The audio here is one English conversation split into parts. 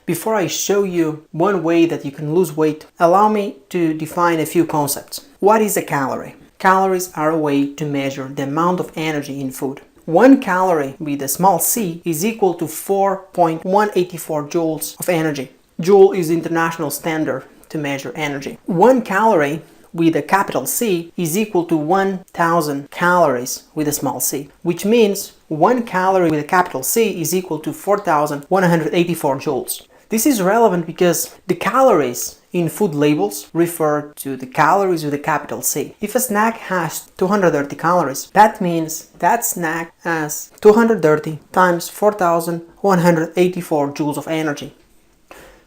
Before I show you one way that you can lose weight, allow me to define a few concepts. What is a calorie? Calories are a way to measure the amount of energy in food. 1 calorie with a small c is equal to 4.184 joules of energy. Joule is the international standard to measure energy. 1 calorie with a capital C is equal to 1000 calories with a small c, which means 1 calorie with a capital C is equal to 4184 joules. This is relevant because the calories in food labels refer to the calories with a capital C. If a snack has 230 calories, that means that snack has 230 times 4184 joules of energy.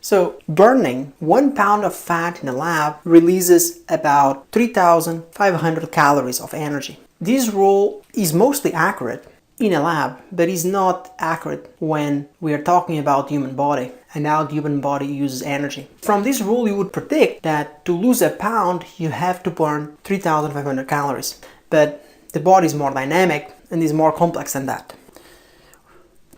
So burning 1 pound of fat in a lab releases about 3500 calories of energy. This rule is mostly accurate in a lab, but is not accurate when we are talking about the human body and how the human body uses energy. From this rule, you would predict that to lose a pound, you have to burn 3500 calories. But the body is more dynamic and is more complex than that.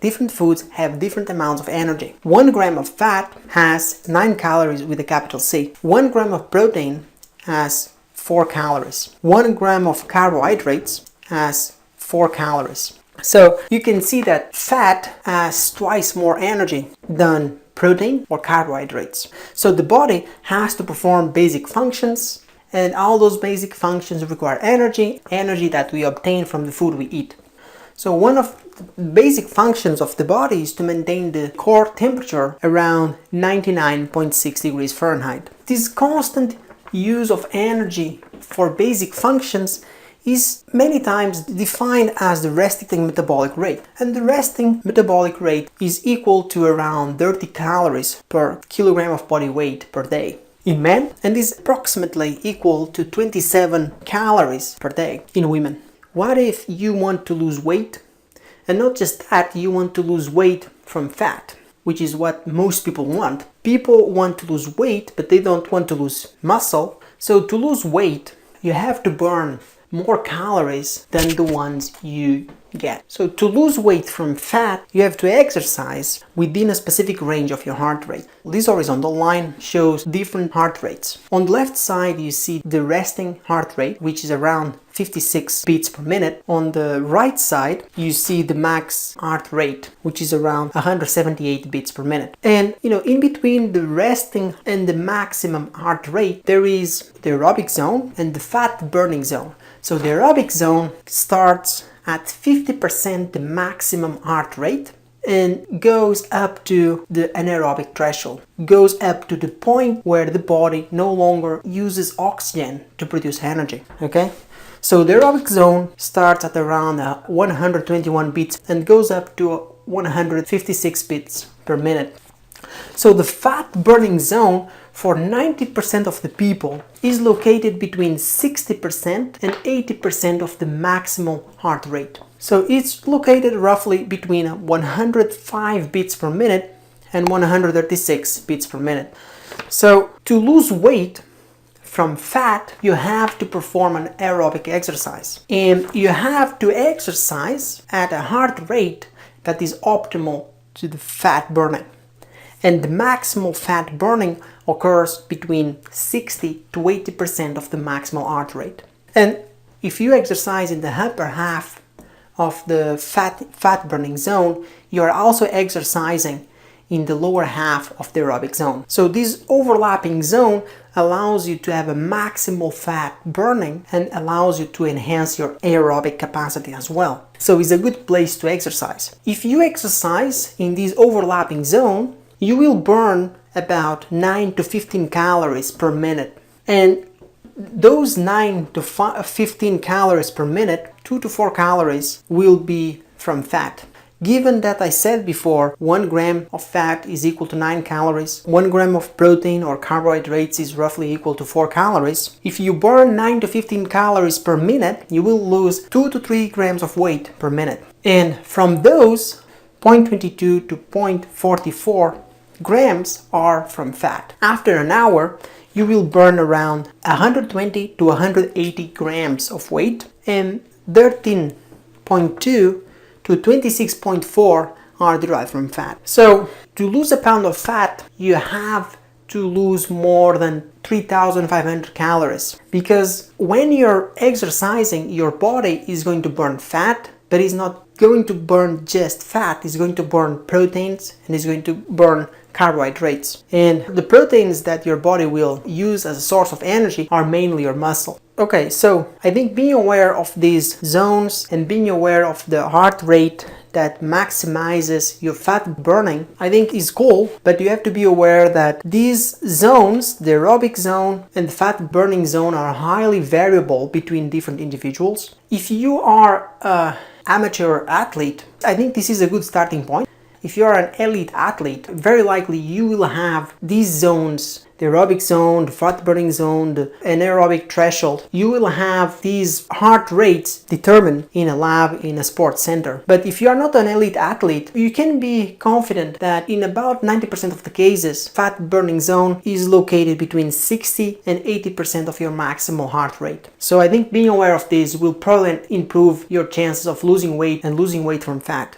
Different foods have different amounts of energy. 1 gram of fat has 9 calories with a capital C. 1 gram of protein has 4 calories. 1 gram of carbohydrates has 4 calories. So you can see that fat has twice more energy than protein or carbohydrates. So the body has to perform basic functions, and all those basic functions require energy that we obtain from the food we eat. So one of the basic functions of the body is to maintain the core temperature around 99.6 degrees Fahrenheit. This constant use of energy for basic functions is many times defined as the resting metabolic rate. And the resting metabolic rate is equal to around 30 calories per kilogram of body weight per day in men, and is approximately equal to 27 calories per day in women. What if you want to lose weight? And not just that, you want to lose weight from fat, which is what most people want. People want to lose weight, but they don't want to lose muscle. So to lose weight, you have to burn more calories than the ones you get. So to lose weight from fat, you have to exercise within a specific range of your heart rate. This horizontal line shows different heart rates. On the left side, you see the resting heart rate, which is around 56 beats per minute. On the right side, you see the max heart rate, which is around 178 beats per minute. And in between the resting and the maximum heart rate, there is the aerobic zone and the fat burning zone. So the aerobic zone starts at 50% the maximum heart rate and goes up to the anaerobic threshold, goes up to the point where the body no longer uses oxygen to produce energy. Okay? So the aerobic zone starts at around 121 beats and goes up to 156 beats per minute. So the fat burning zone for 90% of the people is located between 60% and 80% of the maximal heart rate. So it's located roughly between 105 beats per minute and 136 beats per minute. So to lose weight from fat, you have to perform an aerobic exercise. And you have to exercise at a heart rate that is optimal to the fat burning. And the maximal fat burning occurs between 60 to 80% of the maximal heart rate. And if you exercise in the upper half of the fat burning zone, you are also exercising in the lower half of the aerobic zone. So this overlapping zone allows you to have a maximal fat burning and allows you to enhance your aerobic capacity as well. So it's a good place to exercise. If you exercise in this overlapping zone, you will burn about 9 to 15 calories per minute. And those 9 to 15 calories per minute, 2 to 4 calories will be from fat. Given that I said before, 1 gram of fat is equal to 9 calories, 1 gram of protein or carbohydrates is roughly equal to 4 calories. If you burn 9 to 15 calories per minute, you will lose 2 to 3 grams of weight per minute. And from those, 0.22 to 0.44 grams are from fat. After an hour, you will burn around 120 to 180 grams of weight and 13.2 to 26.4 are derived from fat. So to lose a pound of fat, you have to lose more than 3,500 calories, because when you're exercising, your body is going to burn fat, but it's not going to burn just fat. It's going to burn proteins and it's going to burn carbohydrates. And the proteins that your body will use as a source of energy are mainly your muscle. Okay, so I think being aware of these zones and being aware of the heart rate that maximizes your fat burning, I think is cool, but you have to be aware that these zones, the aerobic zone and the fat burning zone, are highly variable between different individuals. If you are an amateur athlete, I think this is a good starting point. If you are an elite athlete, very likely you will have these zones, the aerobic zone, the fat burning zone, the anaerobic threshold. You will have these heart rates determined in a lab, in a sports center. But if you are not an elite athlete, you can be confident that in about 90% of the cases, fat burning zone is located between 60 and 80% of your maximal heart rate. So I think being aware of this will probably improve your chances of losing weight and losing weight from fat.